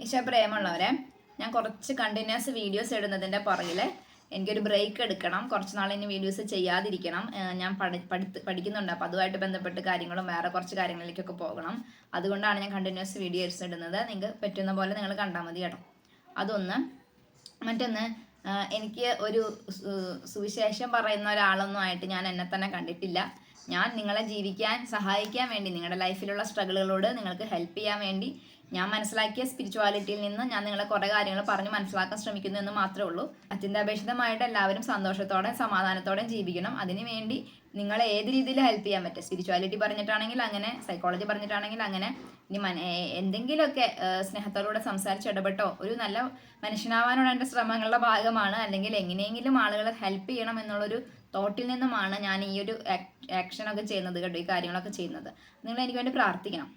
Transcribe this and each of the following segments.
ഈശോ പ്രേമുള്ളവരെ, ഞാൻ കുറച്ച് continuous videos ഇടുന്നതിൻ്റെ പുറകിൽ എനിക്കൊരു ബ്രേക്ക് എടുക്കണം. കുറച്ച് നാൾ ഇനി വീഡിയോസ് ചെയ്യാതിരിക്കണം. ഞാൻ പഠിക്കുന്നുണ്ട്. അപ്പോൾ അതുമായിട്ട് ബന്ധപ്പെട്ട് കാര്യങ്ങളും വേറെ കുറച്ച് കാര്യങ്ങളിലേക്കൊക്കെ പോകണം. അതുകൊണ്ടാണ് ഞാൻ കണ്ടിന്യൂസ് വീഡിയോസ് ഇടുന്നത്. നിങ്ങൾക്ക് പറ്റുന്ന പോലെ നിങ്ങൾ കണ്ടാൽ മതി കേട്ടോ. അതൊന്ന്. മറ്റൊന്ന്, എനിക്ക് ഒരു സുവിശേഷം പറയുന്ന ഒരാളൊന്നും ആയിട്ട് ഞാൻ എന്നെ തന്നെ കണ്ടിട്ടില്ല. ഞാൻ നിങ്ങളെ ജീവിക്കാൻ സഹായിക്കാൻ വേണ്ടി, നിങ്ങളുടെ ലൈഫിലുള്ള സ്ട്രഗിളുകളോട് നിങ്ങൾക്ക് ഹെൽപ്പ് ചെയ്യാൻ വേണ്ടി ഞാൻ മനസ്സിലാക്കിയ സ്പിരിച്വാലിറ്റിയിൽ നിന്ന് ഞാൻ നിങ്ങളെ കുറേ കാര്യങ്ങൾ പറഞ്ഞ് മനസ്സിലാക്കാൻ ശ്രമിക്കുന്നു എന്ന് മാത്രമേ ഉള്ളൂ. അത്യന്താപേക്ഷിതമായിട്ട് എല്ലാവരും സന്തോഷത്തോടെ സമാധാനത്തോടെ ജീവിക്കണം. അതിനുവേണ്ടി നിങ്ങളെ ഏത് രീതിയിൽ ഹെൽപ്പ് ചെയ്യാൻ പറ്റും, സ്പിരിച്വാലിറ്റി പറഞ്ഞിട്ടാണെങ്കിൽ അങ്ങനെ, സൈക്കോളജി പറഞ്ഞിട്ടാണെങ്കിൽ അങ്ങനെ, ഇനി എന്തെങ്കിലുമൊക്കെ സ്നേഹത്തോടുകൂടെ സംസാരിച്ച് ഇടപെട്ടോ ഒരു നല്ല മനുഷ്യനാവാനുള്ള എൻ്റെ ശ്രമങ്ങളുടെ ഭാഗമാണ്. അല്ലെങ്കിൽ എങ്ങനെയെങ്കിലും ആളുകളെ ഹെൽപ്പ് ചെയ്യണം എന്നുള്ളൊരു തോട്ടിൽ നിന്നുമാണ് ഞാൻ ഈ ഒരു ആക്ഷനൊക്കെ ചെയ്യുന്നത് കേട്ടോ, ഈ കാര്യങ്ങളൊക്കെ ചെയ്യുന്നത്. നിങ്ങൾ എനിക്ക് വേണ്ടി പ്രാർത്ഥിക്കണം.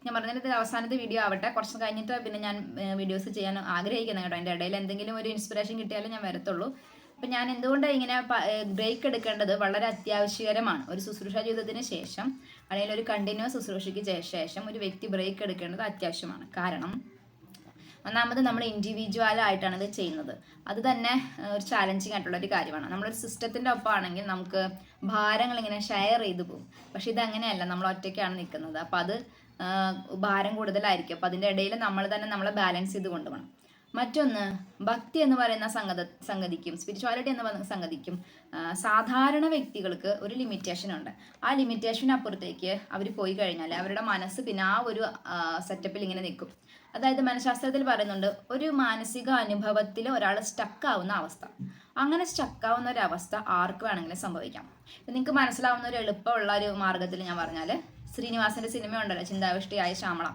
ഞാൻ പറഞ്ഞത് അവസാനത്തെ വീഡിയോ ആവട്ടെ, കുറച്ച് കഴിഞ്ഞിട്ട് പിന്നെ ഞാൻ വീഡിയോസ് ചെയ്യാൻ ആഗ്രഹിക്കുന്നത് കേട്ടോ. എൻ്റെ ഇടയിൽ എന്തെങ്കിലും ഒരു ഇൻസ്പിറേഷൻ കിട്ടിയാലും ഞാൻ വരത്തുള്ളൂ. അപ്പം ഞാൻ എന്തുകൊണ്ടാണ് ഇങ്ങനെ ബ്രേക്ക് എടുക്കേണ്ടത് വളരെ അത്യാവശ്യകരമാണ്. ഒരു ശുശ്രൂഷ ജീവിതത്തിന് ശേഷം അല്ലെങ്കിൽ ഒരു കണ്ടിന്യൂസ് ശുശ്രൂഷയ്ക്ക് ശേഷം ഒരു വ്യക്തി ബ്രേക്ക് എടുക്കേണ്ടത് അത്യാവശ്യമാണ്. കാരണം ഒന്നാമത് നമ്മൾ ഇൻഡിവിജ്വലായിട്ടാണ് ഇത് ചെയ്യുന്നത്. അത് തന്നെ ഒരു ചാലഞ്ചിങ് ആയിട്ടുള്ള ഒരു കാര്യമാണ്. നമ്മളൊരു സിസ്റ്റത്തിൻ്റെ ഒപ്പമാണെങ്കിൽ നമുക്ക് ഭാരങ്ങൾ ഇങ്ങനെ ഷെയർ ചെയ്തു പോകും. പക്ഷെ ഇതങ്ങനെയല്ല, നമ്മൾ ഒറ്റയ്ക്കാണ് നിൽക്കുന്നത്. അപ്പോൾ അത് ഭാരം കൂടുതലായിരിക്കും. അപ്പോൾ അതിൻ്റെ ഇടയിൽ നമ്മൾ തന്നെ നമ്മളെ ബാലൻസ് ചെയ്ത് കൊണ്ടുപോകണം. മറ്റൊന്ന്, ഭക്തി എന്ന് പറയുന്ന സംഗതിക്കും സ്പിരിച്വാലിറ്റി എന്ന് പറയുന്ന സംഗതിക്കും സാധാരണ വ്യക്തികൾക്ക് ഒരു ലിമിറ്റേഷൻ ഉണ്ട്. ആ ലിമിറ്റേഷനപ്പുറത്തേക്ക് അവർ പോയി കഴിഞ്ഞാൽ അവരുടെ മനസ്സ് പിന്നെ ആ ഒരു സെറ്റപ്പിൽ ഇങ്ങനെ നിൽക്കും. അതായത് മനഃശാസ്ത്രത്തിൽ പറയുന്നുണ്ട്, ഒരു മാനസിക അനുഭവത്തിൽ ഒരാൾ സ്റ്റക്കാവുന്ന അവസ്ഥ. അങ്ങനെ സ്റ്റക്കാവുന്ന ഒരു അവസ്ഥ ആർക്ക് വേണമെങ്കിലും സംഭവിക്കാം. നിങ്ങൾക്ക് മനസ്സിലാവുന്ന ഒരു എളുപ്പമുള്ള ഒരു മാർഗത്തിൽ ഞാൻ പറഞ്ഞാൽ, ശ്രീനിവാസന്റെ സിനിമ ഉണ്ടല്ലോ, ചിന്താവിഷ്ടിയായ ശ്യാമള.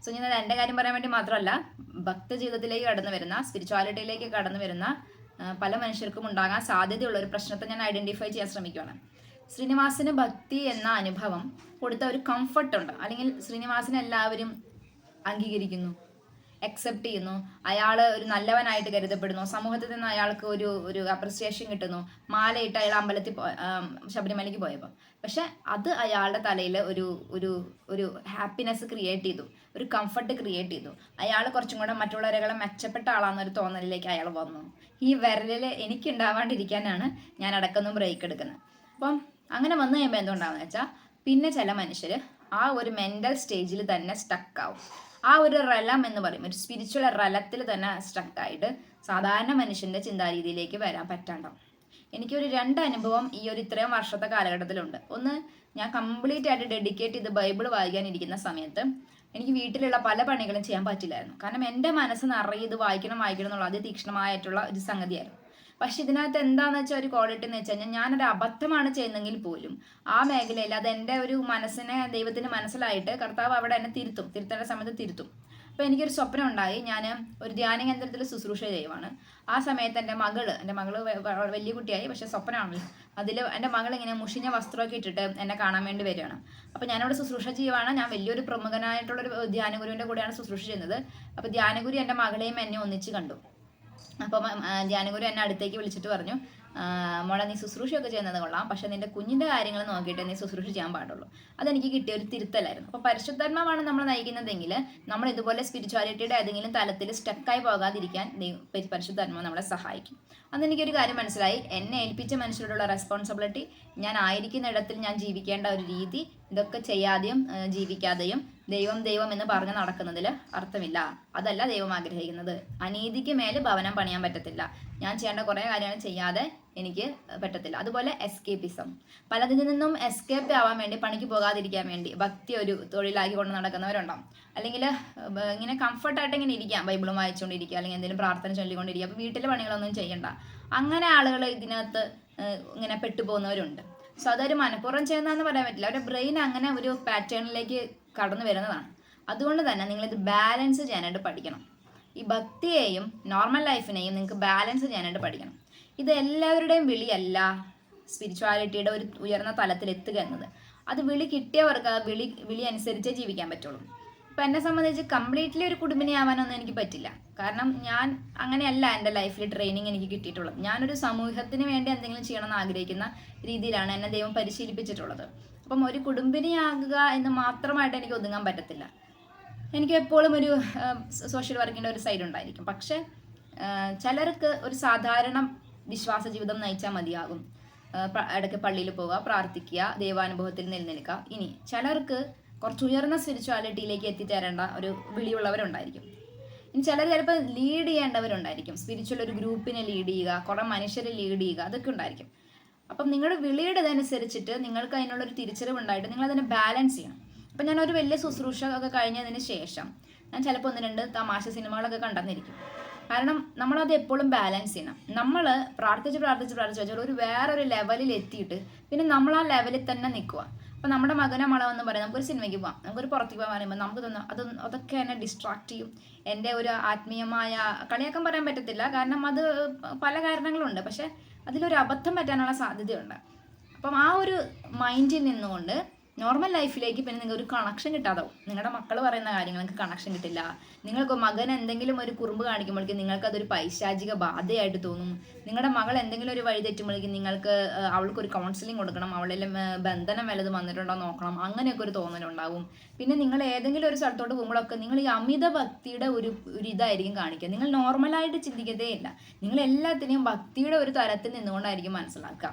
സോ ഞാൻ എൻ്റെ കാര്യം പറയാൻ വേണ്ടി മാത്രമല്ല, ഭക്ത ജീവിതത്തിലേക്ക് കടന്നു വരുന്ന, സ്പിരിച്വാലിറ്റിയിലേക്ക് കടന്നു വരുന്ന പല മനുഷ്യർക്കും ഉണ്ടാകാൻ സാധ്യതയുള്ള ഒരു പ്രശ്നത്തെ ഞാൻ ഐഡന്റിഫൈ ചെയ്യാൻ ശ്രമിക്കുകയാണ്. ശ്രീനിവാസന് ഭക്തി എന്ന അനുഭവം കൊടുത്ത ഒരു കംഫർട്ട് ഉണ്ട്. അല്ലെങ്കിൽ ശ്രീനിവാസനെ എല്ലാവരും അംഗീകരിക്കുന്നു, അക്സെപ്റ്റ് ചെയ്യുന്നു, അയാൾ ഒരു നല്ലവനായിട്ട് കരുതപ്പെടുന്നു, സമൂഹത്തിൽ നിന്ന് അയാൾക്ക് ഒരു അപ്രിസിയേഷൻ കിട്ടുന്നു. മാലയിട്ട് അയാൾ അമ്പലത്തിൽ ശബരിമലയ്ക്ക് പോയപ്പോൾ. പക്ഷെ അത് അയാളുടെ തലയിൽ ഒരു ഹാപ്പിനെസ് ക്രിയേറ്റ് ചെയ്തു, ഒരു കംഫർട്ട് ക്രിയേറ്റ് ചെയ്തു. അയാൾ കുറച്ചും കൂടെ മറ്റുള്ളവരെക്കാളും മെച്ചപ്പെട്ട ആളാണെന്നൊരു തോന്നലിലേക്ക് അയാൾ വന്നു. ഈ വിരലിൽ എനിക്ക് ഉണ്ടാവാണ്ടിരിക്കാനാണ് ഞാൻ അടക്കൊന്നും ബ്രേക്ക് എടുക്കുന്നത്. അപ്പം അങ്ങനെ വന്നു കഴിയുമ്പോൾ എന്തുകൊണ്ടാണെന്ന് വെച്ചാൽ, പിന്നെ ചില മനുഷ്യർ ആ ഒരു മെൻ്റൽ സ്റ്റേജിൽ തന്നെ സ്റ്റക്കാവും. ആ ഒരു റലം എന്ന് പറയും, ഒരു സ്പിരിച്വൽ റലത്തിൽ തന്നെ സ്റ്റക്കായിട്ട് സാധാരണ മനുഷ്യൻ്റെ ചിന്താരീതിയിലേക്ക് വരാൻ പറ്റാണ്ടാവും. എനിക്കൊരു 2 അനുഭവം ഈ ഒരു ഇത്രയും വർഷത്തെ കാലഘട്ടത്തിലുണ്ട്. ഒന്ന്, ഞാൻ കംപ്ലീറ്റ് ആയിട്ട് ഡെഡിക്കേറ്റ് ചെയ്ത് ബൈബിൾ വായിക്കാനിരിക്കുന്ന സമയത്ത് എനിക്ക് വീട്ടിലുള്ള പല പണികളും ചെയ്യാൻ പറ്റില്ലായിരുന്നു. കാരണം എൻ്റെ മനസ്സ് നിറയെ ഇത് വായിക്കണം എന്നുള്ള അതിതീക്ഷ്ണമായിട്ടുള്ള ഒരു സംഗതിയായിരുന്നു. പക്ഷെ ഇതിനകത്ത് എന്താണെന്ന് വെച്ചാൽ ഒരു ക്വാളിറ്റി എന്ന് വെച്ച് കഴിഞ്ഞാൽ, ഞാനൊരു അബദ്ധമാണ് ചെയ്യുന്നെങ്കിൽ പോലും ആ മേഖലയിൽ അത് എൻ്റെ ഒരു മനസ്സിനെ ദൈവത്തിന് മനസ്സിലായിട്ട് കർത്താവ് അവിടെ എന്നെ തിരുത്തേണ്ട സമയത്ത് തിരുത്തും. അപ്പോൾ എനിക്കൊരു സ്വപ്നം ഉണ്ടായി. ഞാൻ ഒരു ധ്യാന കേന്ദ്രത്തിൽ ശുശ്രൂഷ ചെയ്യുവാണ്. ആ സമയത്ത് എൻ്റെ മകള് വലിയ കുട്ടിയായി, പക്ഷെ സ്വപ്നമാണല്ലോ. അതിൽ എൻ്റെ മകൾ ഇങ്ങനെ മുഷിഞ്ഞ വസ്ത്രമൊക്കെ ഇട്ടിട്ട് എന്നെ കാണാൻ വേണ്ടി വരികയാണ്. അപ്പോൾ ഞാനിവിടെ ശുശ്രൂഷ ചെയ്യുവാണ്. ഞാൻ വലിയൊരു പ്രമുഖനായിട്ടുള്ളൊരു ധ്യാനഗുരുവിൻ്റെ കൂടെയാണ് ശുശ്രൂഷ ചെയ്യുന്നത്. അപ്പോൾ ധ്യാനഗുരു എൻ്റെ മകളെയും എന്നെ ഒന്നിച്ച് കണ്ടു. അപ്പം ധ്യാനഗുരു എന്നെ അടുത്തേക്ക് വിളിച്ചിട്ട് പറഞ്ഞു, മോളെ, നീ ശുശ്രൂഷയൊക്കെ ചെയ്യുന്നത് കൊള്ളാം, പക്ഷെ നിന്റെ കുഞ്ഞിൻ്റെ കാര്യങ്ങൾ നോക്കിയിട്ട് നീ ശുശ്രൂഷ ചെയ്യാൻ പാടുള്ളൂ. അതെനിക്ക് കിട്ടിയ ഒരു തിരുത്തലായിരുന്നു. അപ്പോൾ പരിശുദ്ധാത്മാവാണ് നമ്മൾ നയിക്കുന്നതെങ്കിൽ നമ്മൾ ഇതുപോലെ സ്പിരിച്വാലിറ്റിയുടെ ഏതെങ്കിലും തലത്തിൽ സ്റ്റക്കായി പോകാതിരിക്കാൻ പരിശുദ്ധാത്മാവ് നമ്മളെ സഹായിക്കും. അന്ന് എനിക്കൊരു കാര്യം മനസ്സിലായി, എന്നെ ഏൽപ്പിച്ച മനുഷ്യരോടുള്ള റെസ്പോൺസിബിലിറ്റി, ഞാൻ ആയിരിക്കുന്ന ഇടത്തിൽ ഞാൻ ജീവിക്കേണ്ട ഒരു രീതി, ഇതൊക്കെ ചെയ്യാതെയും ജീവിക്കാതെയും ദൈവം എന്ന് പറഞ്ഞ് നടക്കുന്നതിൽ അർത്ഥമില്ല. അതല്ല ദൈവം ആഗ്രഹിക്കുന്നത്. അനീതിക്ക് മേൽ ഭവനം പണിയാൻ പറ്റത്തില്ല. ഞാൻ ചെയ്യേണ്ട കുറേ കാര്യങ്ങൾ ചെയ്യാതെ എനിക്ക് പറ്റത്തില്ല. അതുപോലെ എസ്കേപ്പിസം, പലതിൽ നിന്നും എസ്കേപ്പ് ആവാൻ വേണ്ടി, പണിക്ക് പോകാതിരിക്കാൻ വേണ്ടി ഭക്തി ഒരു തൊഴിലാക്കി കൊണ്ട് നടക്കുന്നവരുണ്ടാവും. അല്ലെങ്കിൽ ഇങ്ങനെ കംഫർട്ടായിട്ട് ഇങ്ങനെ ഇരിക്കാം, ബൈബിളും വായിച്ചുകൊണ്ടിരിക്കുക, അല്ലെങ്കിൽ എന്തെങ്കിലും പ്രാർത്ഥന ചൊല്ലിക്കൊണ്ടിരിക്കുക, അപ്പോൾ വീട്ടിലെ പണികളൊന്നും ചെയ്യണ്ട. അങ്ങനെ ആളുകൾ ഇതിനകത്ത് ഇങ്ങനെ പെട്ടുപോകുന്നവരുണ്ട്. സോ അതൊരു മനഃപൂർവ്വം ചെയ്യുന്നതെന്ന് പറയാൻ പറ്റില്ല. അവരുടെ ബ്രെയിൻ അങ്ങനെ ഒരു പാറ്റേണിലേക്ക് കടന്നു വരുന്നതാണ്. അതുകൊണ്ട് തന്നെ നിങ്ങളിത് ബാലൻസ് ചെയ്യാനായിട്ട് പഠിക്കണം. ഈ ഭക്തിയെയും നോർമൽ ലൈഫിനെയും നിങ്ങൾക്ക് ബാലൻസ് ചെയ്യാനായിട്ട് പഠിക്കണം. ഇത് എല്ലാവരുടെയും വിളിയല്ല സ്പിരിച്വാലിറ്റിയുടെ ഒരു ഉയർന്ന തലത്തിൽ എത്തുക എന്നത്. അത് വിളി കിട്ടിയവർക്ക് ആ വിളി അനുസരിച്ചേ ജീവിക്കാൻ പറ്റുള്ളൂ. ഇപ്പം എന്നെ സംബന്ധിച്ച് കംപ്ലീറ്റ്ലി ഒരു കുടുംബിനി ആവാനൊന്നും എനിക്ക് പറ്റില്ല. കാരണം ഞാൻ അങ്ങനെയല്ല എൻ്റെ ലൈഫിൽ ട്രെയിനിങ് എനിക്ക് കിട്ടിയിട്ടുള്ളത്. ഞാനൊരു സമൂഹത്തിന് വേണ്ടി എന്തെങ്കിലും ചെയ്യണമെന്ന് ആഗ്രഹിക്കുന്ന രീതിയിലാണ് എന്നെ ദൈവം പരിശീലിപ്പിച്ചിട്ടുള്ളത്. അപ്പം ഒരു കുടുംബിനിയാകുക എന്ന് മാത്രമായിട്ട് എനിക്ക് ഒതുങ്ങാൻ പറ്റത്തില്ല. എനിക്ക് എപ്പോഴും ഒരു സോഷ്യൽ വർക്കിൻ്റെ ഒരു സൈഡ് ഉണ്ടായിരിക്കും. പക്ഷേ ചിലർക്ക് ഒരു സാധാരണ വിശ്വാസ ജീവിതം നയിച്ചാൽ മതിയാകും. ഇടയ്ക്ക് പള്ളിയിൽ പോവുക, പ്രാർത്ഥിക്കുക, ദൈവാനുഭവത്തിൽ നിലനിൽക്കുക. ഇനി ചിലർക്ക് കുറച്ച് ഉയർന്ന സ്പിരിച്വാലിറ്റിയിലേക്ക് എത്തിച്ചേരേണ്ട ഒരു വിളിയുള്ളവരുണ്ടായിരിക്കും. ഇനി ചിലർ ചിലപ്പോൾ ലീഡ് ചെയ്യേണ്ടവരുണ്ടായിരിക്കും. സ്പിരിച്വൽ ഒരു ഗ്രൂപ്പിനെ ലീഡ് ചെയ്യുക, കുറേ മനുഷ്യരെ ലീഡ് ചെയ്യുക, അതൊക്കെ ഉണ്ടായിരിക്കും. അപ്പം നിങ്ങളുടെ വിളിയുടെ ഇതനുസരിച്ചിട്ട് നിങ്ങൾക്ക് അതിനുള്ളൊരു തിരിച്ചറിവുണ്ടായിട്ട് നിങ്ങളതിനെ ബാലൻസ് ചെയ്യണം. അപ്പം ഞാനൊരു വലിയ ശുശ്രൂഷ ഒക്കെ കഴിഞ്ഞതിന് ശേഷം ഞാൻ ചിലപ്പോൾ 1-2 തമാശ സിനിമകളൊക്കെ കണ്ടെന്നിരിക്കും. കാരണം നമ്മളത് എപ്പോഴും ബാലൻസ് ചെയ്യണം. നമ്മൾ പ്രാർത്ഥിച്ച് ഒരു വേറൊരു ലെവലിൽ എത്തിയിട്ട് പിന്നെ നമ്മൾ ആ ലെവലിൽ തന്നെ നിൽക്കുക. അപ്പം നമ്മുടെ മകനോ മകളോ എന്ന് പറയാം, നമുക്കൊരു സിനിമയ്ക്ക് പോകാം, നമുക്കൊരു പുറത്തേക്ക് പോകാൻ പറയുമ്പോൾ നമുക്ക് തോന്നും അതൊക്കെ എന്നെ ഡിസ്ട്രാക്ട് ചെയ്യും. എൻ്റെ ഒരു ആത്മീയമായ കളിയാക്കാൻ പറയാൻ പറ്റത്തില്ല, കാരണം അത് പല കാരണങ്ങളുണ്ട്. പക്ഷെ അതിലൊരു അബദ്ധം പറ്റാനുള്ള സാധ്യതയുണ്ട്. അപ്പം ആ ഒരു മൈൻഡിൽ നിന്നുകൊണ്ട് നോർമൽ ലൈഫിലേക്ക് പിന്നെ നിങ്ങൾക്ക് ഒരു കണക്ഷൻ കിട്ടാതാവും. നിങ്ങളുടെ മക്കൾ പറയുന്ന കാര്യങ്ങൾക്ക് കണക്ഷൻ കിട്ടില്ല. നിങ്ങൾക്ക് മകൻ എന്തെങ്കിലും ഒരു കുറുമ്പ് കാണിക്കുമ്പോഴേക്കും നിങ്ങൾക്ക് അതൊരു പൈശാചിക ബാധയായിട്ട് തോന്നും. നിങ്ങളുടെ മകൾ എന്തെങ്കിലും ഒരു വഴി തെറ്റുമ്പോഴേക്കും നിങ്ങൾക്ക് അവൾക്കൊരു കൗൺസിലിംഗ് കൊടുക്കണം, അവളിൽ ബന്ധനം വല്ലതും വന്നിട്ടുണ്ടോ നോക്കണം, അങ്ങനെയൊക്കെ ഒരു തോന്നലുണ്ടാവും. പിന്നെ നിങ്ങൾ ഏതെങ്കിലും ഒരു സ്ഥലത്തോട്ട് പോകുമ്പോഴൊക്കെ നിങ്ങൾ ഈ അമിത ഭക്തിയുടെ ഒരു ഇതായിരിക്കും കാണിക്കുക. നിങ്ങൾ നോർമലായിട്ട് ചിന്തിക്കത്തേ ഇല്ല. നിങ്ങൾ എല്ലാത്തിനെയും ഭക്തിയുടെ ഒരു തലത്തിൽ നിന്നുകൊണ്ടായിരിക്കും മനസ്സിലാക്കുക.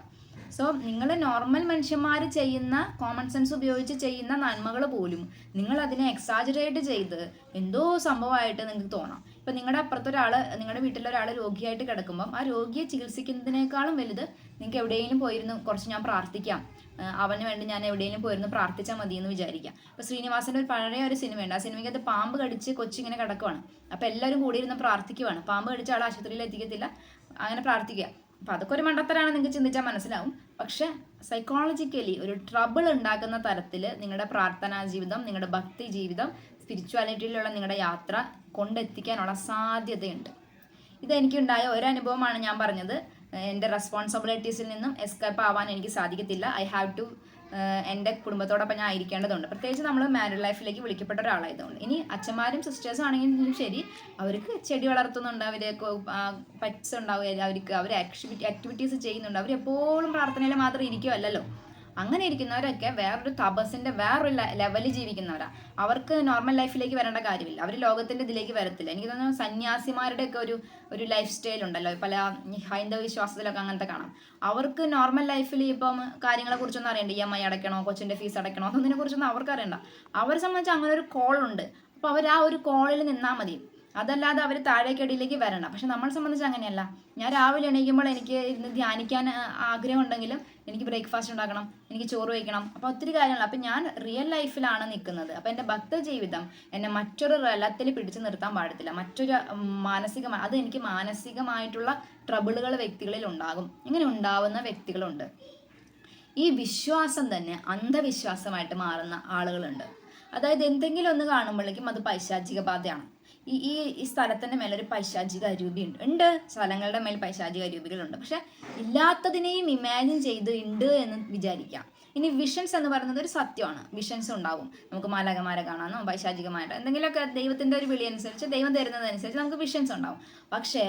സോ നിങ്ങൾ നോർമൽ മനുഷ്യന്മാർ ചെയ്യുന്ന കോമൺ സെൻസ് ഉപയോഗിച്ച് ചെയ്യുന്ന നന്മകൾ പോലും നിങ്ങൾ അതിനെ എക്സാജറേറ്റ് ചെയ്ത് എന്തോ സംഭവമായിട്ട് നിങ്ങൾക്ക് തോന്നാം. ഇപ്പം നിങ്ങളുടെ അപ്പുറത്തൊരാൾ, നിങ്ങളുടെ വീട്ടിലൊരാൾ രോഗിയായിട്ട് കിടക്കുമ്പം ആ രോഗിയെ ചികിത്സിക്കുന്നതിനേക്കാളും വലുത് നിങ്ങൾക്ക് എവിടെയെങ്കിലും പോയിരുന്നു കുറച്ച് ഞാൻ പ്രാർത്ഥിക്കാം, അവന് വേണ്ടി ഞാൻ എവിടെയെങ്കിലും പോയിരുന്നു പ്രാർത്ഥിച്ചാൽ മതി എന്ന് വിചാരിക്കാം. ഇപ്പോൾ ശ്രീനിവാസൻ്റെ ഒരു പഴയ ഒരു സിനിമയുണ്ട്. ആ സിനിമയ്ക്കകത്ത് പാമ്പ് കടിച്ച് കൊച്ചിങ്ങനെ കിടക്കുവാണ്. അപ്പോൾ എല്ലാവരും കൂടി ഇരുന്ന് പ്രാർത്ഥിക്കുവാണ്. പാമ്പ് കടിച്ച ആൾ ആശുപത്രിയിൽ എത്തിക്കത്തില്ല, അങ്ങനെ പ്രാർത്ഥിക്കുക. അപ്പം അതൊക്കെ ഒരു മണ്ടത്തരാണ്, നിങ്ങൾക്ക് ചിന്തിച്ചാൽ മനസ്സിലാവും. പക്ഷെ സൈക്കോളജിക്കലി ഒരു ട്രബിൾ ഉണ്ടാക്കുന്ന തരത്തിൽ നിങ്ങളുടെ പ്രാർത്ഥനാ ജീവിതം, നിങ്ങളുടെ ഭക്തി ജീവിതം, സ്പിരിച്വാലിറ്റിയിലുള്ള നിങ്ങളുടെ യാത്ര കൊണ്ടെത്തിക്കാനുള്ള സാധ്യതയുണ്ട്. ഇതെനിക്കുണ്ടായ ഒരനുഭവമാണ് ഞാൻ പറഞ്ഞത്. എൻ്റെ റെസ്പോൺസിബിലിറ്റീസിൽ നിന്നും എസ്കേപ്പ് ആവാൻ എനിക്ക് സാധിക്കത്തില്ല. ഐ ഹാവ് ടു എൻ്റെ കുടുംബത്തോടൊപ്പം ഞാൻ ഇരിക്കേണ്ടതുണ്ട്. പ്രത്യേകിച്ച് നമ്മൾ മാരീഡ് ലൈഫിലേക്ക് വിളിക്കപ്പെട്ട ഒരാളായതുകൊണ്ട്. ഇനി അച്ഛന്മാരും സിസ്റ്റേഴ്സും ആണെങ്കിലും ശരി, അവർക്ക് ചെടി വളർത്തുന്നുണ്ട്, അവർക്ക് പെറ്റ്സ് ഉണ്ടാവുക, അവർ ആക്ടിവിറ്റീസ് ചെയ്യുന്നുണ്ട്, അവരെപ്പോഴും പ്രാർത്ഥനയിൽ മാത്രം ഇരിക്കുമല്ലോ. അങ്ങനെ ഇരിക്കുന്നവരൊക്കെ വേറൊരു തപസ്സിൻ്റെ വേറൊരു ലെവലിൽ ജീവിക്കുന്നവരാണ്. അവർക്ക് നോർമൽ ലൈഫിലേക്ക് വരേണ്ട കാര്യമില്ല, അവർ ലോകത്തിൻ്റെ ഇതിലേക്ക് വരത്തില്ല. എനിക്ക് തോന്നുന്നു സന്യാസിമാരുടെയൊക്കെ ഒരു ലൈഫ് സ്റ്റൈൽ ഉണ്ടല്ലോ, പല ഹൈന്ദവ വിശ്വാസത്തിലൊക്കെ അങ്ങനത്തെ കാണാം. അവർക്ക് നോർമൽ ലൈഫിൽ ഇപ്പം കാര്യങ്ങളെക്കുറിച്ചൊന്നും അറിയണ്ട, EMI അടയ്ക്കണോ, കൊച്ചിൻ്റെ ഫീസ് അടയ്ക്കണോ, അതൊന്നിനെക്കുറിച്ചൊന്നും അവർക്ക് അറിയണ്ട. അവരെ സംബന്ധിച്ച് അങ്ങനെ ഒരു കോളുണ്ട്, അപ്പോൾ അവർ ആ ഒരു കോളിൽ നിന്നാൽ മതി. അതല്ലാതെ അവർ താഴേക്കടിയിലേക്ക് വരണം. പക്ഷെ നമ്മളെ സംബന്ധിച്ച് അങ്ങനെയല്ല. ഞാൻ രാവിലെ എണീക്കുമ്പോൾ എനിക്ക് ഇരുന്ന് ധ്യാനിക്കാൻ ആഗ്രഹം ഉണ്ടെങ്കിലും എനിക്ക് ബ്രേക്ക്ഫാസ്റ്റ് ഉണ്ടാക്കണം, എനിക്ക് ചോറ് വയ്ക്കണം, അപ്പോൾ ഒത്തിരി കാര്യങ്ങൾ. അപ്പം ഞാൻ റിയൽ ലൈഫിലാണ് നിൽക്കുന്നത്. അപ്പം എൻ്റെ ഭക്ത ജീവിതം എന്നെ മറ്റൊരു റലത്തിൽ പിടിച്ചു നിർത്താൻ പാടത്തില്ല. മറ്റൊരു അത് എനിക്ക് മാനസികമായിട്ടുള്ള ട്രബിളുകൾ വ്യക്തികളിൽ ഉണ്ടാകും. ഇങ്ങനെ ഉണ്ടാവുന്ന വ്യക്തികളുണ്ട്. ഈ വിശ്വാസം തന്നെ അന്ധവിശ്വാസമായിട്ട് മാറുന്ന ആളുകളുണ്ട്. അതായത് എന്തെങ്കിലും ഒന്ന് കാണുമ്പോഴേക്കും അത് പൈശാചിക ബാധയാണ്. ഈ സ്ഥലത്തിൻ്റെ മേലൊരു പൈശാചിക അരൂപി ഉണ്ട്. സ്ഥലങ്ങളുടെ മേൽ പൈശാചിക അരൂപികളുണ്ട്. പക്ഷെ ഇല്ലാത്തതിനെയും ഇമാജിൻ ചെയ്ത് ഉണ്ട് എന്ന് വിചാരിക്കാം. ഇനി വിഷൻസ് എന്ന് പറയുന്നത് ഒരു സത്യമാണ്. വിഷൻസ് ഉണ്ടാവും. നമുക്ക് മാലാഖമാരെ കാണാനോ പൈശാചികമായിട്ട് എന്തെങ്കിലുമൊക്കെ ദൈവത്തിൻ്റെ ഒരു വിളി അനുസരിച്ച്, ദൈവം തരുന്നതനുസരിച്ച് നമുക്ക് വിഷൻസ് ഉണ്ടാവും. പക്ഷേ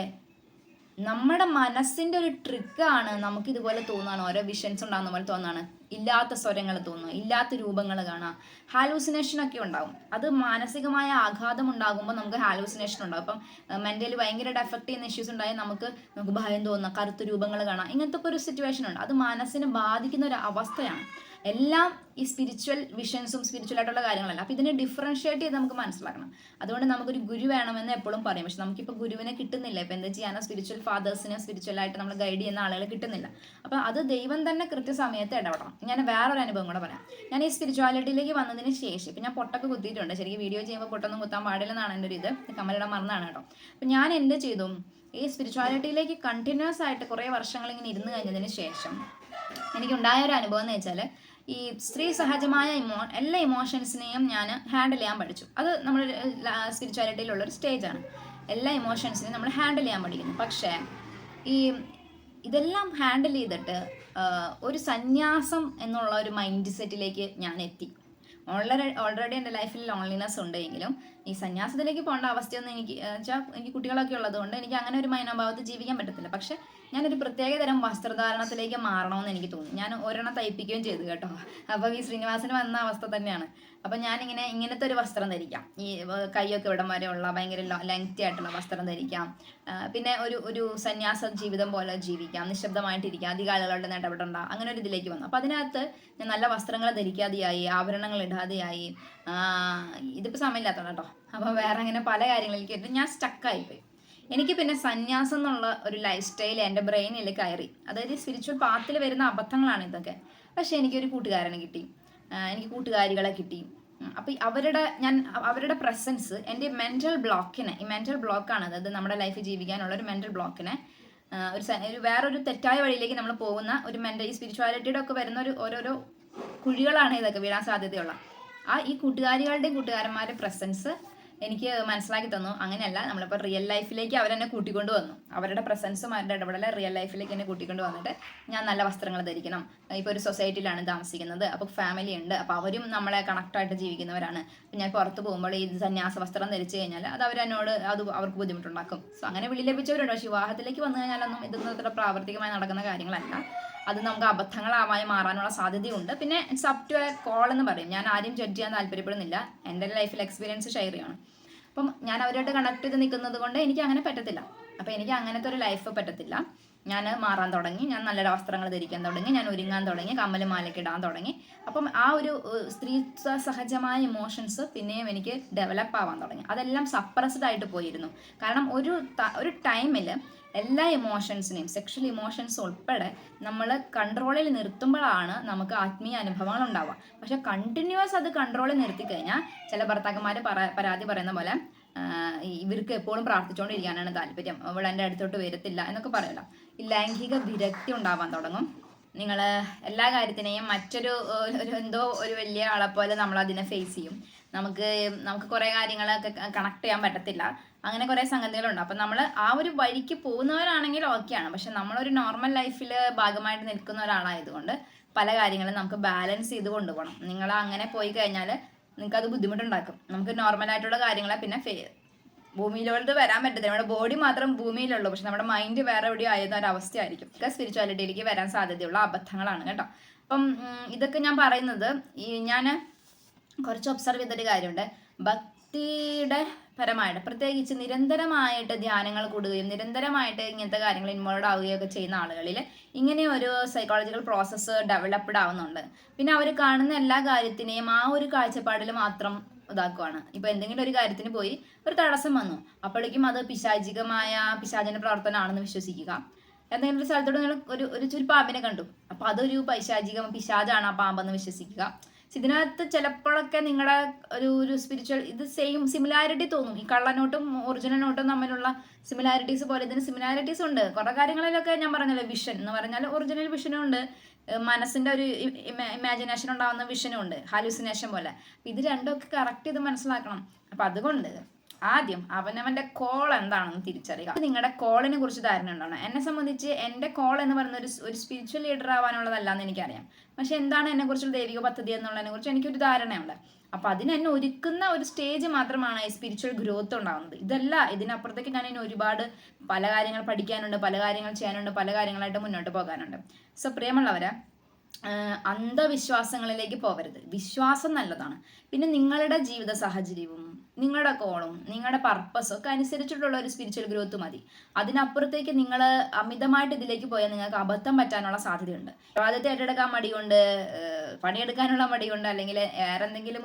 നമ്മുടെ മനസ്സിൻ്റെ ഒരു ട്രിക്കാണ് നമുക്കിതുപോലെ തോന്നുകയാണ്, ഓരോ വിഷൻസ് ഉണ്ടാകുന്ന പോലെ തോന്നുകയാണ്, ഇല്ലാത്ത സ്വരങ്ങൾ തോന്നുക, ഇല്ലാത്ത രൂപങ്ങൾ കാണുക, ഹാലൂസിനേഷനൊക്കെ ഉണ്ടാവും. അത് മാനസികമായ ആഘാതം ഉണ്ടാകുമ്പോൾ നമുക്ക് ഹാലൂസിനേഷൻ ഉണ്ടാകും. അപ്പം മെൻ്റലി ഭയങ്കരമായിട്ട് എഫക്ട് ചെയ്യുന്ന ഇഷ്യൂസ് ഉണ്ടായാൽ നമുക്ക് ഭയം തോന്നുക, കറുത്ത രൂപങ്ങൾ കാണാം, ഇങ്ങനത്തെ ഒക്കെ ഒരു സിറ്റുവേഷൻ ഉണ്ട്. അത് മനസ്സിനെ ബാധിക്കുന്ന ഒരു അവസ്ഥയാണ്. എല്ലാം ഈ സ്പിരിച്വൽ വിഷൻസും സ്പിരിച്വലായിട്ടുള്ള കാര്യങ്ങളല്ല. അപ്പോൾ ഇതിനെ ഡിഫറൻഷ്യേറ്റ് ചെയ്ത് നമുക്ക് മനസ്സിലാക്കണം. അതുകൊണ്ട് നമുക്കൊരു ഗുരു വേണമെന്ന് എപ്പോഴും പറയും. പക്ഷെ നമുക്കിപ്പോൾ ഗുരുവിനെ കിട്ടുന്നില്ല. ഇപ്പോൾ എന്താ ചെയ്യാനോ സ്പിരിച്വൽ ഫാദേഴ്സിനെ സ്പിരിച്വലായിട്ട് നമ്മൾ ഗൈഡ് ചെയ്യുന്ന ആളുകളെ കിട്ടുന്നില്ല. അപ്പോൾ അത് ദൈവം തന്നെ കൃത്യസമയത്ത് ഇടപെടണം. ഞാൻ വേറൊരു അനുഭവം കൂടെ പറയാം. ഞാൻ ഈ സ്പിരിച്വാലിറ്റിയിലേക്ക് വന്നതിന് ശേഷം ഇപ്പം ഞാൻ പൊട്ടൊക്കെ കുത്തിയിട്ടുണ്ട്. ശരിക്കും വീഡിയോ ചെയ്യുമ്പോൾ പൊട്ടൊന്നും കുത്താൻ പാടില്ലെന്നാണ് എൻ്റെ ഒരു ഇത്. കമ്മലിടാൻ മറന്നാണ് കേട്ടോ. അപ്പം ഞാൻ എന്ത് ചെയ്തു, ഈ സ്പിരിച്വാലിറ്റിയിലേക്ക് കണ്ടിന്യൂസ് ആയിട്ട് കുറേ വർഷങ്ങൾ ഇങ്ങനെ ഇരുന്ന് കഴിഞ്ഞതിന് ശേഷം എനിക്കുണ്ടായ ഒരു അനുഭവം എന്ന് വെച്ചാൽ, ഈ സ്ത്രീ സഹജമായ എല്ലാ ഇമോഷൻസിനെയും ഞാൻ ഹാൻഡിൽ ചെയ്യാൻ പഠിച്ചു. അത് നമ്മൾ സ്പിരിച്വാലിറ്റിയിലുള്ളൊരു സ്റ്റേജാണ്. എല്ലാ ഇമോഷൻസിനെയും നമ്മൾ ഹാൻഡിൽ ചെയ്യാൻ പഠിക്കുന്നു. പക്ഷേ ഇതെല്ലാം ഹാൻഡിൽ ചെയ്തിട്ട് ഒരു സന്യാസം എന്നുള്ള ഒരു മൈൻഡ് സെറ്റിലേക്ക് ഞാൻ എത്തി. ഓൾറെഡി എൻ്റെ ലൈഫിൽ ലോൺലിനെസ് ഉണ്ടെങ്കിലും ഈ സന്യാസത്തിലേക്ക് പോകേണ്ട അവസ്ഥയൊന്നും എനിക്ക് വെച്ചാൽ എനിക്ക് കുട്ടികളൊക്കെ ഉള്ളതുകൊണ്ട് എനിക്ക് അങ്ങനെ ഒരു മനോഭാവത്തിൽ ജീവിക്കാൻ പറ്റത്തില്ല. പക്ഷെ ഞാനൊരു പ്രത്യേക തരം വസ്ത്രധാരണത്തിലേക്ക് മാറണമെന്ന് എനിക്ക് തോന്നി. ഞാൻ ഒരെണ്ണം തയ്പ്പിക്കുകയും ചെയ്തു കേട്ടോ. അപ്പം ഈ ശ്രീനിവാസന് വന്ന അവസ്ഥ തന്നെയാണ്. അപ്പം ഞാനിങ്ങനെ ഇങ്ങനത്തെ ഒരു വസ്ത്രം ധരിക്കാം, ഈ കൈയൊക്കെ ഇവിടം വരെ ഉള്ള ഭയങ്കര ലെങ്തി ആയിട്ടുള്ള വസ്ത്രം ധരിക്കാം. പിന്നെ ഒരു സന്യാസ ജീവിതം പോലെ ജീവിക്കാം, നിശബ്ദമായിട്ടിരിക്കാം, അധികം ആളുകളുടെ ഇടപെടണ്ട, അങ്ങനെ ഒരു ഇതിലേക്ക് വന്നു. അപ്പം അതിനകത്ത് ഞാൻ നല്ല വസ്ത്രങ്ങൾ ധരിക്കാതെയായി, ആഭരണങ്ങൾ ഇടാതെയായി. ഇതിപ്പോൾ സമയമില്ലാത്തതാണ് കേട്ടോ. അപ്പം വേറെ അങ്ങനെ പല കാര്യങ്ങളിലേക്ക് ഞാൻ സ്റ്റക്കായിപ്പോയി. എനിക്ക് പിന്നെ സന്യാസം എന്നുള്ള ഒരു ലൈഫ് സ്റ്റൈൽ എൻ്റെ ബ്രെയിനിൽ കയറി. അതായത് സ്പിരിച്വൽ പാത്തിൽ വരുന്ന അബദ്ധങ്ങളാണ് ഇതൊക്കെ. പക്ഷെ എനിക്കൊരു കൂട്ടുകാരനെ കിട്ടി, എനിക്ക് കൂട്ടുകാരികളെ കിട്ടി. അപ്പം അവരുടെ പ്രസൻസ് എൻ്റെ മെൻ്റൽ ബ്ലോക്കിനെ, ഈ മെൻ്റൽ ബ്ലോക്കാണ്, അതായത് നമ്മുടെ ലൈഫ് ജീവിക്കാനുള്ള ഒരു മെൻ്റൽ ബ്ലോക്കിനെ ഒരു വേറൊരു തെറ്റായ വഴിയിലേക്ക് നമ്മൾ പോകുന്ന ഒരു ഈ സ്പിരിച്വാലിറ്റിയുടെ ഒക്കെ വരുന്ന ഓരോരോ കുഴികളാണ് ഇതൊക്കെ വീഴാൻ സാധ്യതയുള്ള. ഈ കൂട്ടുകാരികളുടെയും കൂട്ടുകാരന്മാരുടെ പ്രസൻസ് എനിക്ക് മനസ്സിലാക്കി തന്നു. അങ്ങനെയല്ല, നമ്മളിപ്പോൾ റിയൽ ലൈഫിലേക്ക് അവരെന്നെ കൂട്ടിക്കൊണ്ട് വന്നു. അവരുടെ പ്രസൻസും അവരുടെ ഇടപെടൽ റിയൽ ലൈഫിലേക്ക് എന്നെ കൂട്ടിക്കൊണ്ട് വന്നിട്ട് ഞാൻ നല്ല വസ്ത്രങ്ങൾ ധരിക്കണം. ഇപ്പോൾ ഒരു സൊസൈറ്റിയിലാണ് താമസിക്കുന്നത്, അപ്പോൾ ഫാമിലി ഉണ്ട്, അപ്പോൾ അവരും നമ്മളെ കണക്റ്റായിട്ട് ജീവിക്കുന്നവരാണ്. അപ്പോൾ ഞാൻ പുറത്ത് പോകുമ്പോൾ ഈ സന്യാസ വസ്ത്രം ധരിച്ചു കഴിഞ്ഞാൽ അത് അവർക്ക് ബുദ്ധിമുട്ടുണ്ടാക്കും. സോ അങ്ങനെ വിളി ലഭിച്ചവരുണ്ട്. പക്ഷേ വിവാഹത്തിലേക്ക് വന്നു കഴിഞ്ഞാലൊന്നും ഇതൊന്നും അത്ര പ്രാവർത്തികമായി നടക്കുന്ന കാര്യങ്ങളല്ല. അത് നമുക്ക് അബദ്ധങ്ങളായി മാറാനുള്ള സാധ്യതയുണ്ട്. പിന്നെ it's up to a call എന്ന് പറയും. ഞാൻ ആരും ജഡ്ജ് ചെയ്യാൻ താല്പര്യപ്പെടുന്നില്ല, എൻ്റെ ലൈഫിൽ എക്സ്പീരിയൻസ് ഷെയർ ചെയ്യണം. അപ്പം ഞാൻ അവരായിട്ട് കണക്ട് ചെയ്ത് നിൽക്കുന്നത് കൊണ്ട് എനിക്ക് അങ്ങനെ പറ്റത്തില്ല. അപ്പം എനിക്ക് അങ്ങനത്തെ ഒരു ലൈഫ് പറ്റത്തില്ല. ഞാൻ മാറാൻ തുടങ്ങി, ഞാൻ നല്ല വസ്ത്രങ്ങൾ ധരിക്കാൻ തുടങ്ങി, ഞാൻ ഒരുങ്ങാൻ തുടങ്ങി, കമ്മലും മാലയ്ക്ക് ഇടാൻ തുടങ്ങി. അപ്പം ആ ഒരു സ്ത്രീ സഹജമായ ഇമോഷൻസ് പിന്നെയും എനിക്ക് ഡെവലപ്പ് ആവാൻ തുടങ്ങി. അതെല്ലാം സപ്രസ്ഡ് ആയിട്ട് പോയിരുന്നു. കാരണം ഒരു ടൈമിൽ എല്ലാ ഇമോഷൻസിനെയും, സെക്ഷൽ ഇമോഷൻസ് ഉൾപ്പെടെ നമ്മൾ കൺട്രോളിൽ നിർത്തുമ്പോഴാണ് നമുക്ക് ആത്മീയ അനുഭവങ്ങൾ ഉണ്ടാവുക. പക്ഷെ കണ്ടിന്യൂസ് അത് കൺട്രോളിൽ നിർത്തി കഴിഞ്ഞാൽ ചില ഭർത്താക്കന്മാർ പരാതി പറയുന്ന പോലെ ഇവർക്ക് എപ്പോഴും പ്രാർത്ഥിച്ചുകൊണ്ടിരിക്കാനാണ് താല്പര്യം, അവൾ എൻ്റെ അടുത്തോട്ട് വരത്തില്ല എന്നൊക്കെ പറയலாம். ഈ ലൈംഗിക വിരക്തി ഉണ്ടാവാൻ തുടങ്ങും. നിങ്ങൾ എല്ലാ കാര്യത്തിനെയും മറ്റൊരു എന്തോ ഒരു വലിയ ആളെപ്പോലെ നമ്മൾ അതിനെ ഫേസ് ചെയ്യും. നമുക്ക് കുറേ കാര്യങ്ങളൊക്കെ കണക്ട് ചെയ്യാൻ പറ്റത്തില്ല. അങ്ങനെ കുറേ സംഗതികളുണ്ട്. അപ്പം നമ്മൾ ആ ഒരു വഴിക്ക് പോകുന്നവരാണെങ്കിൽ ഓക്കെയാണ്. പക്ഷെ നമ്മളൊരു നോർമൽ ലൈഫിൽ ഭാഗമായിട്ട് നിൽക്കുന്ന ഒരാളായതുകൊണ്ട് പല കാര്യങ്ങളും നമുക്ക് ബാലൻസ് ചെയ്ത് കൊണ്ടുപോകണം. നിങ്ങൾ അങ്ങനെ പോയി കഴിഞ്ഞാൽ നിങ്ങൾക്കത് ബുദ്ധിമുട്ടുണ്ടാക്കും. നമുക്ക് നോർമലായിട്ടുള്ള കാര്യങ്ങളെ പിന്നെ ഭൂമിയിലോട്ട് വരാൻ പറ്റത്തില്ല. നമ്മുടെ ബോഡി മാത്രം ഭൂമിയിലുള്ളൂ, പക്ഷെ നമ്മുടെ മൈൻഡ് വേറെ എവിടെയോ ആയിരുന്ന ഒരു അവസ്ഥയായിരിക്കും. ഇതൊക്കെ സ്പിരിച്വാലിറ്റിയിലേക്ക് വരാൻ സാധ്യതയുള്ള അബദ്ധങ്ങളാണ് കേട്ടോ. അപ്പം ഇതൊക്കെ ഞാൻ പറയുന്നത് ഞാൻ കുറച്ച് ഒബ്സർവ് ചെയ്തൊരു കാര്യമുണ്ട്. ഭക്തിയുടെ പരമായിട്ട് പ്രത്യേകിച്ച് നിരന്തരമായിട്ട് ധ്യാനങ്ങൾ കൂടുകയും നിരന്തരമായിട്ട് ഇങ്ങനത്തെ കാര്യങ്ങൾ ഇൻവോൾവ് ആവുകയൊക്കെ ചെയ്യുന്ന ആളുകളിൽ ഇങ്ങനെ ഒരു സൈക്കോളജിക്കൽ പ്രോസസ്സ് ഡെവലപ്ഡ് ആവുന്നുണ്ട്. പിന്നെ അവർ കാണുന്ന എല്ലാ കാര്യത്തിനെയും ആ ഒരു കാഴ്ചപ്പാടിൽ മാത്രം ഇതാക്കുവാണ്. ഇപ്പൊ എന്തെങ്കിലും ഒരു കാര്യത്തിന് പോയി ഒരു തടസ്സം വന്നു, അപ്പോഴേക്കും അത് പിശാചിന്റെ പ്രവർത്തനമാണെന്ന് വിശ്വസിക്കുക. എന്തെങ്കിലും ഒരു സ്ഥലത്തോട് നിങ്ങൾ ഒരു പാമ്പിനെ കണ്ടു, അപ്പൊ അതൊരു പിശാചാണ് ആ പാമ്പെന്ന് വിശ്വസിക്കുക. ഇതിനകത്ത് ചിലപ്പോഴൊക്കെ നിങ്ങളുടെ ഒരു സ്പിരിച്വൽ ഇത് സിമിലാരിറ്റി തോന്നും. ഈ കള്ളനോട്ടും ഒറിജിനൽ നോട്ടും തമ്മിലുള്ള സിമിലാരിറ്റീസ് പോലെ ഇതിന് സിമിലാരിറ്റീസ് ഉണ്ട്. കുറേ കാര്യങ്ങളിലൊക്കെ ഞാൻ പറഞ്ഞല്ലോ, വിഷൻ എന്ന് പറഞ്ഞാൽ ഒറിജിനൽ വിഷനും ഉണ്ട്, മനസ്സിൻ്റെ ഒരു ഇമാജിനേഷൻ ഉണ്ടാകുന്ന വിഷനും ഉണ്ട്, ഹാലൂസിനേഷൻ പോലെ. ഇത് രണ്ടുമൊക്കെ കറക്റ്റ് ചെയ്ത് മനസ്സിലാക്കണം. അപ്പം അതുകൊണ്ട് ആദ്യം അവനവൻ്റെ കോൾ എന്താണെന്ന് തിരിച്ചറിയുക. നിങ്ങളുടെ കോളിനെ കുറിച്ച് ധാരണ ഉണ്ടാവണം. എന്നെ സംബന്ധിച്ച് എൻ്റെ കോൾ എന്ന് പറയുന്ന ഒരു സ്പിരിച്വൽ ലീഡർ ആവാനുള്ളതല്ലാന്ന് എനിക്കറിയാം. പക്ഷെ എന്താണ് എന്നെക്കുറിച്ചുള്ള ദൈവിക പദ്ധതി എന്നുള്ളതിനെ കുറിച്ച് എനിക്കൊരു ധാരണയുണ്ട്. അപ്പം അതിനെന്നെ ഒരുക്കുന്ന ഒരു സ്റ്റേജ് മാത്രമാണ് ഈ സ്പിരിച്വൽ ഗ്രോത്ത് ഉണ്ടാകുന്നത്. ഇതിനപ്പുറത്തേക്ക് ഞാൻ ഇനി ഒരുപാട് പല കാര്യങ്ങൾ പഠിക്കാനുണ്ട്, പല കാര്യങ്ങൾ ചെയ്യാനുണ്ട്, പല കാര്യങ്ങളായിട്ട് മുന്നോട്ട് പോകാനുണ്ട്. സോ പ്രിയമുള്ളവരെ, അന്ധവിശ്വാസങ്ങളിലേക്ക് പോകരുത്. വിശ്വാസം നല്ലതാണ്. പിന്നെ നിങ്ങളുടെ ജീവിത സാഹചര്യവും നിങ്ങളുടെ കോളും നിങ്ങളുടെ പർപ്പസും ഒക്കെ അനുസരിച്ചിട്ടുള്ള ഒരു സ്പിരിച്വൽ ഗ്രോത്ത് മതി. അതിനപ്പുറത്തേക്ക് നിങ്ങൾ അമിതമായിട്ട് ഇതിലേക്ക് പോയാൽ നിങ്ങൾക്ക് അബദ്ധം പറ്റാനുള്ള സാധ്യതയുണ്ട്. ആദ്യത്തെ ഏറ്റെടുക്കാൻ മടിയുണ്ട്, പണിയെടുക്കാനുള്ള മടിയുണ്ട്, അല്ലെങ്കിൽ വേറെ എന്തെങ്കിലും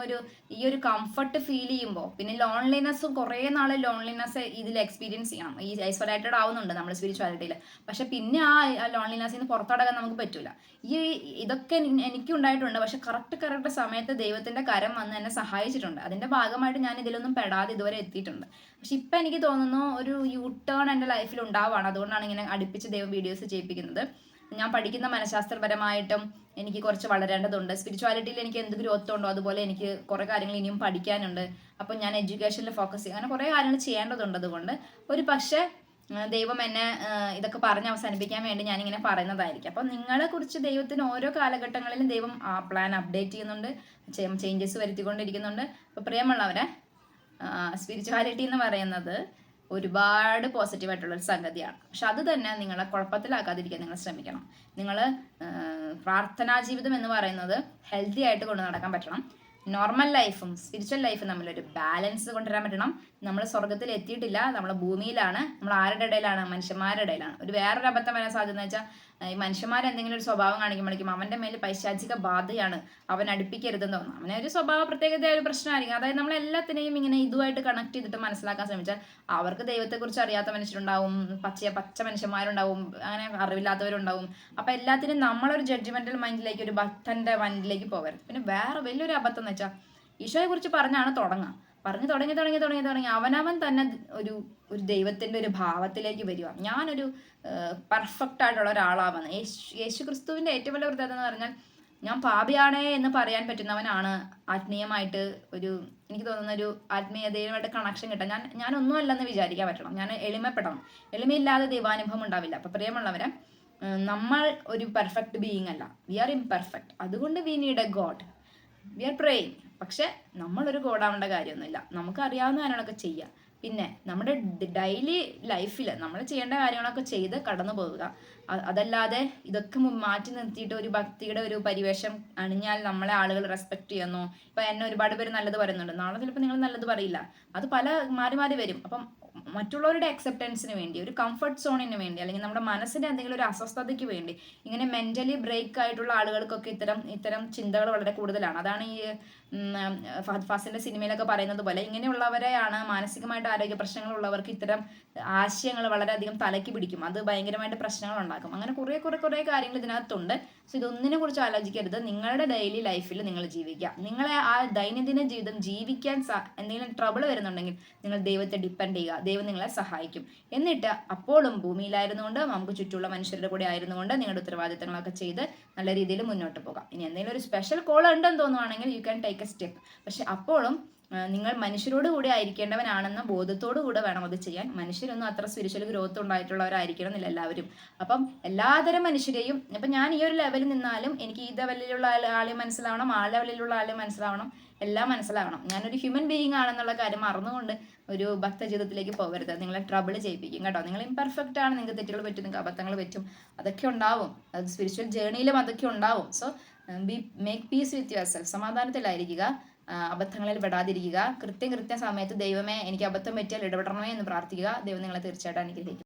ഈ ഒരു കംഫർട്ട് ഫീൽ ചെയ്യുമ്പോൾ പിന്നെ ലോൺലിനെസ്സും കുറേ നാൾ ലോൺലിനെസ് ഇതിൽ എക്സ്പീരിയൻസ് ചെയ്യണം. ഈ ഐസൊലേറ്റഡ് ആവുന്നുണ്ട് നമ്മൾ സ്പിരിച്വാലിറ്റിയിൽ. പക്ഷെ പിന്നെ ആ ലോൺലിനെസ്സിൽ നിന്ന് പുറത്തടക്കാൻ നമുക്ക് പറ്റില്ല. ഇതൊക്കെ എനിക്കുണ്ടായിട്ടുണ്ട്. പക്ഷെ കറക്റ്റ് സമയത്ത് ദൈവത്തിന്റെ കരം വന്ന് എന്നെ സഹായിച്ചിട്ടുണ്ട്. അതിന്റെ ഭാഗമായിട്ട് ഞാൻ ഇതിലൊന്നും പെടാതെ ഇതുവരെ എത്തിയിട്ടുണ്ട്. പക്ഷെ ഇപ്പം എനിക്ക് തോന്നുന്നു ഒരു യൂ ടേൺ എൻ്റെ ലൈഫിൽ ഉണ്ടാവുകയാണ്. അതുകൊണ്ടാണ് ഇങ്ങനെ അടുപ്പിച്ച് ദൈവം വീഡിയോസ് ചെയ്യിപ്പിക്കുന്നത്. ഞാൻ പഠിക്കുന്ന മനഃശാസ്ത്രപരമായിട്ടും എനിക്ക് കുറച്ച് വളരേണ്ടതുണ്ട്. സ്പിരിച്വാലിറ്റിയിൽ എനിക്ക് എന്ത് ഗ്രോത്ത് ഉണ്ടോ അതുപോലെ എനിക്ക് കുറേ കാര്യങ്ങൾ ഇനിയും പഠിക്കാനുണ്ട്. അപ്പം ഞാൻ എഡ്യൂക്കേഷനിൽ ഫോക്കസ് ചെയ്യും. അങ്ങനെ കുറേ കാര്യങ്ങൾ ചെയ്യേണ്ടതുണ്ട്. അതുകൊണ്ട് ഒരു പക്ഷേ ദൈവം എന്നെ ഇതൊക്കെ പറഞ്ഞ് അവസാനിപ്പിക്കാൻ വേണ്ടി ഞാനിങ്ങനെ പറയുന്നതായിരിക്കും. അപ്പം നിങ്ങളെ കുറിച്ച് ദൈവത്തിന് ഓരോ കാലഘട്ടങ്ങളിലും ദൈവം ആ പ്ലാൻ അപ്ഡേറ്റ് ചെയ്യുന്നുണ്ട്, ചേഞ്ചസ് വരുത്തിക്കൊണ്ടിരിക്കുന്നുണ്ട്. അപ്പോൾ പ്രിയമുള്ളവരെ, സ്പിരിച്വാലിറ്റി എന്ന് പറയുന്നത് ഒരുപാട് പോസിറ്റീവായിട്ടുള്ള ഒരു സംഗതിയാണ്. പക്ഷെ അത് തന്നെ നിങ്ങളെ കുഴപ്പത്തിലാക്കാതിരിക്കാൻ നിങ്ങൾ ശ്രമിക്കണം. നിങ്ങൾ പ്രാർത്ഥനാ ജീവിതം എന്ന് പറയുന്നത് ഹെൽത്തി ആയിട്ട് കൊണ്ട് നടക്കാൻ പറ്റണം. നോർമൽ ലൈഫും സ്പിരിച്വൽ ലൈഫും തമ്മിലൊരു ബാലൻസ് കൊണ്ടുവരാൻ പറ്റണം. നമ്മൾ സ്വർഗത്തിൽ എത്തിയിട്ടില്ല, നമ്മൾ ഭൂമിയിലാണ്. നമ്മൾ ആരുടെ ഇടയിലാണ്? മനുഷ്യന്മാരുടെ ഇടയിലാണ്. വേറൊരു അബദ്ധം വരാൻ സാധ്യത വെച്ചാൽ ഈ മനുഷ്യന്മാർ എന്തെങ്കിലും ഒരു സ്വഭാവം കാണിക്കുമ്പോഴേക്കും അവന്റെ മേൽ പൈശാചിക ബാധയാണ്, അവൻ അടുപ്പിക്കരുതെന്ന് തോന്നുന്നു. അവനെ ഒരു സ്വഭാവ പ്രത്യേകതയായ ഒരു പ്രശ്നമായിരിക്കും. അതായത് നമ്മൾ എല്ലാത്തിനെയും ഇങ്ങനെ ഇതുമായിട്ട് കണക്ട് ചെയ്തിട്ട് മനസ്സിലാക്കാൻ ശ്രമിച്ചാൽ അവർക്ക് ദൈവത്തെക്കുറിച്ച് അറിയാത്ത മനുഷ്യരുണ്ടാവും, പച്ച മനുഷ്യന്മാരുണ്ടാവും, അങ്ങനെ അറിവില്ലാത്തവരുണ്ടാവും. അപ്പൊ എല്ലാത്തിനും നമ്മളൊരു ജഡ്ജ്മെന്റൽ മൈൻഡിലേക്ക്, ഒരു ഭക്തന്റെ മൈൻഡിലേക്ക് പോകരുത്. പിന്നെ വേറെ വലിയൊരു അബദ്ധം എന്ന് വെച്ചാൽ ഈശോയെ കുറിച്ച് പറഞ്ഞാണ് തുടങ്ങുക. പറഞ്ഞു തുടങ്ങി അവനവൻ തന്നെ ഒരു ദൈവത്തിന്റെ ഒരു ഭാവത്തിലേക്ക് വരിക. ഞാനൊരു പെർഫെക്റ്റ് ആയിട്ടുള്ള ഒരാളാവുന്നത്. യേശു ക്രിസ്തുവിന്റെ ഏറ്റവും വലിയ പ്രത്യേകത എന്ന് പറഞ്ഞാൽ ഞാൻ പാപിയാണേ എന്ന് പറയാൻ പറ്റുന്നവനാണ്. ആത്മീയമായിട്ട് എനിക്ക് തോന്നുന്ന ഒരു ആത്മീയതയുമായിട്ട് കണക്ഷൻ കിട്ടാൻ ഞാൻ ഒന്നുമല്ലെന്ന് വിചാരിക്കാൻ പറ്റണം. ഞാൻ എളിമപ്പെടണം. എളിമയില്ലാതെ ദൈവാനുഭവം ഉണ്ടാവില്ല. അപ്പൊ പ്രിയമുള്ളവരെ, നമ്മൾ ഒരു പെർഫെക്റ്റ് ബീയിങ് അല്ല, വി ആർ ഇംപെർഫെക്റ്റ്. അതുകൊണ്ട് we need a God, we are praying. പക്ഷെ നമ്മളൊരു ഗോഡാവേണ്ട കാര്യമൊന്നുമില്ല. നമുക്ക് അറിയാവുന്ന കാര്യങ്ങളൊക്കെ ചെയ്യാം. പിന്നെ നമ്മുടെ ഡെയിലി ലൈഫിൽ നമ്മൾ ചെയ്യേണ്ട കാര്യങ്ങളൊക്കെ ചെയ്ത് കടന്നു പോവുക. അതല്ലാതെ ഇതൊക്കെ മാറ്റി നിർത്തിയിട്ട് ഒരു ഭക്തിയുടെ ഒരു പരിവേഷം അണിഞ്ഞാൽ നമ്മളെ ആളുകൾ റെസ്പെക്ട് ചെയ്യുന്നു. ഇപ്പൊ എന്നെ ഒരുപാട് പേര് നല്ലത് പറയുന്നുണ്ട്, നാളെ ചിലപ്പോൾ നിങ്ങൾ നല്ലത് പറയില്ല. അത് മാറി മാറി വരും. അപ്പം മറ്റുള്ളവരുടെ അക്സെപ്റ്റൻസിന് വേണ്ടി, ഒരു കംഫർട്ട് സോണിന് വേണ്ടി, അല്ലെങ്കിൽ നമ്മുടെ മനസ്സിന്റെ എന്തെങ്കിലും ഒരു അസ്വസ്ഥതയ്ക്ക് വേണ്ടി, ഇങ്ങനെ മെന്റലി ബ്രേക്ക് ആയിട്ടുള്ള ആളുകൾക്കൊക്കെ ഇത്തരം ചിന്തകൾ വളരെ കൂടുതലാണ്. അതാണ് ഈ ഫാസിലിന്റെ സിനിമയിലൊക്കെ പറയുന്നത് പോലെ ഇങ്ങനെയുള്ളവരെയാണ് മാനസികമായിട്ട് ആരോഗ്യ പ്രശ്നങ്ങളുള്ളവർക്ക് ഇത്തരം ആശയങ്ങൾ വളരെയധികം തലയ്ക്ക് പിടിക്കും. അത് ഭയങ്കരമായിട്ട് പ്രശ്നങ്ങൾ ഉണ്ടാക്കും. അങ്ങനെ കുറേ കാര്യങ്ങൾ ഇതിനകത്തുണ്ട്. സോ ഇതൊന്നിനെ കുറിച്ച് ആലോചിക്കരുത്. നിങ്ങളുടെ ഡെയിലി ലൈഫിൽ നിങ്ങൾ ജീവിക്കുക. നിങ്ങളെ ആ ദൈനംദിന ജീവിതം ജീവിക്കാൻ എന്തെങ്കിലും ട്രബിൾ വരുന്നുണ്ടെങ്കിൽ നിങ്ങൾ ദൈവത്തെ ഡിപ്പെൻഡ് ചെയ്യുക. ദൈവം നിങ്ങളെ സഹായിക്കും. എന്നിട്ട് അപ്പോഴും ഭൂമിയിലായിരുന്നുകൊണ്ട്, നമുക്ക് ചുറ്റുമുള്ള മനുഷ്യരുടെ കൂടെ ആയിരുന്നുകൊണ്ട് നിങ്ങളുടെ ഉത്തരവാദിത്തങ്ങളൊക്കെ ചെയ്ത് നല്ല രീതിയിൽ മുന്നോട്ട് പോകാം. ഇനി എന്തെങ്കിലും ഒരു സ്പെഷ്യൽ കോൾ ഉണ്ടെന്ന് തോന്നുവാണെങ്കിൽ you can take a step. പക്ഷെ അപ്പോഴും നിങ്ങൾ മനുഷ്യരോട് കൂടി ആയിരിക്കേണ്ടവനാണെന്ന ബോധത്തോടു കൂടെ വേണം അത് ചെയ്യാൻ. മനുഷ്യരൊന്നും അത്ര സ്പിരിച്വൽ ഗ്രോത്ത് ഉണ്ടായിട്ടുള്ളവരായിരിക്കണം എന്നില്ല എല്ലാവരും. അപ്പം എല്ലാതരം മനുഷ്യരെയും, ഇപ്പം ഞാൻ ഈ ഒരു ലെവലിൽ നിന്നാലും എനിക്ക് ഈ ലെവലിലുള്ള ആളെ മനസ്സിലാവണം, ആ ലെവലിലുള്ള ആളെ മനസ്സിലാവണം, എല്ലാം മനസ്സിലാവണം. ഞാനൊരു ഹ്യൂമൻ ബീയിങ് ആണെന്നുള്ള കാര്യം മറന്നുകൊണ്ട് ഒരു ഭക്ത ജീവിതത്തിലേക്ക് പോകരുത്. നിങ്ങളെ ട്രബിൾ ചെയ്യിപ്പിക്കും കേട്ടോ. നിങ്ങൾ ഇംപെർഫെക്റ്റ് ആണ്, നിങ്ങൾക്ക് തെറ്റുകൾ പറ്റും, നിങ്ങൾക്ക് അബദ്ധങ്ങൾ പറ്റും, അതൊക്കെ ഉണ്ടാവും. അത് സ്പിരിച്വൽ ജേർണിയിലും അതൊക്കെ ഉണ്ടാവും. So make peace with yourself. സമാധാനത്തിലായിരിക്കുക, അബദ്ധങ്ങളിൽ പെടാതിരിക്കുക. കൃത്യം സമയത്ത് ദൈവമേ എനിക്ക് അബദ്ധം പറ്റിയാൽ ഇടപെടണമേ എന്ന് പ്രാർത്ഥിക്കുക. ദൈവം നിങ്ങളെ തീർച്ചയായിട്ടും അനുഗ്രഹിക്കും.